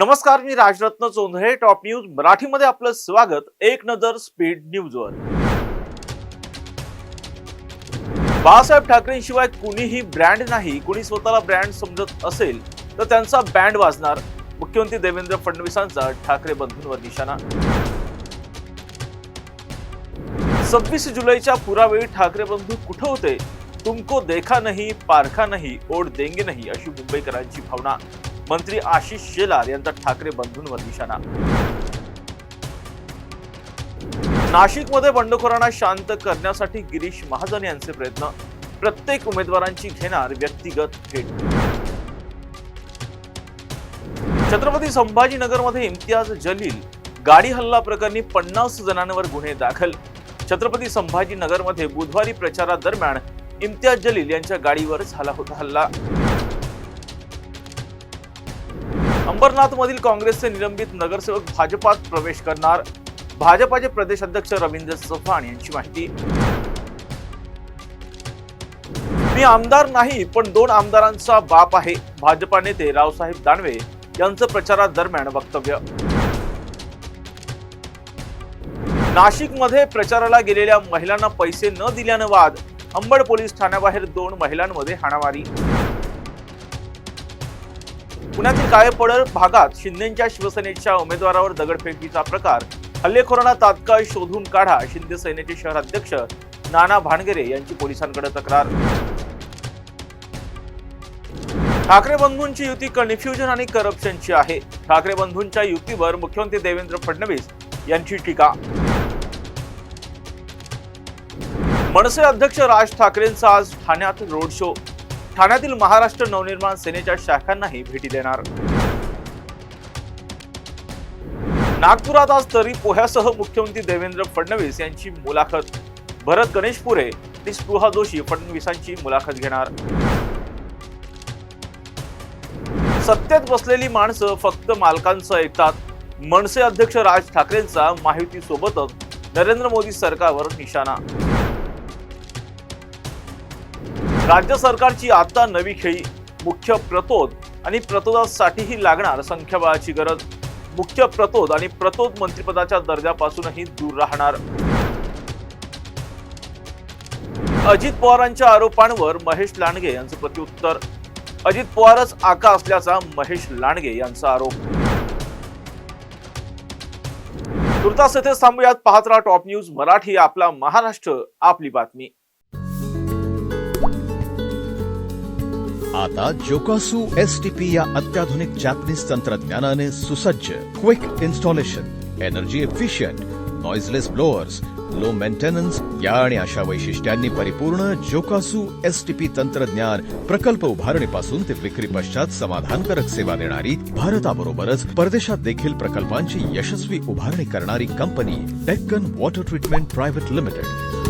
नमस्कार, मी Rajratna चोंधळे. Top news मराठीमध्ये आपलं स्वागत. एक नजर स्पीड न्यूजवर. बाळासाहेब ठाकरेंशिवाय कुणीही ब्रँड नाही. कुणी स्वतःला ब्रँड समजत असेल तर त्यांचा बँड वाजणार. मुख्यमंत्री देवेंद्र फडणवीसांचा ठाकरे बंधूंवर निशाणा. 26 जुलैच्या पुरावेळी ठाकरे बंधू कुठे होते? तुमको देखा नहीं, पारखा नहीं, वोट देंगे नहीं, अशी मुंबईकरांची भावना. मंत्री आशिष शेलार यांचा ठाकरे बंधूंवर निशाणा. नाशिकमध्ये बंडखोरांना शांत करण्यासाठी गिरीश महाजन यांचे प्रयत्न. प्रत्येक उमेदवारांची घेणार व्यक्तिगत भेट. छत्रपती संभाजीनगरमध्ये इम्तियाज जलील गाडी हल्ला प्रकरणी 50 जणांवर गुन्हे दाखल. छत्रपती संभाजीनगरमध्ये बुधवारी प्रचारादरम्यान इम्तियाज जलील यांच्या गाडीवर झाला होता हल्ला. अंबरनाथ मधील काँग्रेसचे निलंबित नगरसेवक भाजपात प्रवेश करणार. भाजपाचे प्रदेश अध्यक्ष रवींद्र चव्हाण यांची माहिती. मी आमदार नाही पण 2 आमदारांचा बाप आहे. भाजपा नेते रावसाहेब दानवे यांचं प्रचारादरम्यान वक्तव्य. नाशिकमध्ये प्रचाराला गेलेल्या महिलांना पैसे न दिल्यानं वाद. अंबड पोलीस ठाण्याबाहेर 2 महिलांमध्ये हाणामारी. पुण्यातील काळेपडळ भागात शिंदेच्या शिवसेनेच्या उमेदवारावर दगडफेकीचा प्रकार. हल्लेखोरांना तात्काळ शोधून काढा. शिंदे सेनेचे शहराध्यक्ष नाना भानगरे यांची पोलिसांकडे तक्रार. ठाकरे बंधूंची युती कन्फ्युजन आणि करप्शनची आहे. ठाकरे बंधूंच्या युतीवर मुख्यमंत्री देवेंद्र फडणवीस यांची टीका. मनसे अध्यक्ष राज ठाकरेंचा आज ठाण्यात रोड शो. ठाण्यातील महाराष्ट्र नवनिर्माण सेनेच्या शाखांनाही भेटी देणार. नागपुरात आज तरी पोह्यासह मुख्यमंत्री देवेंद्र फडणवीस यांची मुलाखत. भरत गणेशपुरे आणि स्पृहा जोशी फडणवीसांची मुलाखत घेणार. सत्तेत बसलेली माणसं फक्त मालकांचं ऐकतात. मनसे अध्यक्ष राज ठाकरेंचा महायुती सोबतच नरेंद्र मोदी सरकारवर निशाणा. राज्य सरकारची आता नवी खेळी. मुख्य प्रतोद आणि प्रतोदासाठीही लागणार संख्याबळाची गरज. मुख्य प्रतोद आणि प्रतोद मंत्रिपदाच्या दर्जापासूनही दूर राहणार. अजित पवारांच्या आरोपांवर महेश लांडगे यांचं प्रत्युत्तर. अजित पवारच आका असल्याचा महेश लांडगे यांचा आरोप. तुर्तास येथे थांबूयात. पाहत राहा टॉप न्यूज मराठी. आपला महाराष्ट्र, आपली बातमी. आता जोकासू एसटीपी या अत्याधुनिक जॅपनीज तंत्रज्ञानाने सुसज्ज, quick installation, energy efficient, noiseless blowers, low maintenance या आणि अशा वैशिष्ट्यांनी परिपूर्ण जोकासू एसटीपी तंत्रज्ञान प्रकल्प उभारणीपासून ते विक्री पश्चात समाधानकारक सेवा देणारी, भारताबरोबरच परदेशात देखील प्रकल्पांची यशस्वी उभारणी करणारी company Deccan water treatment private limited.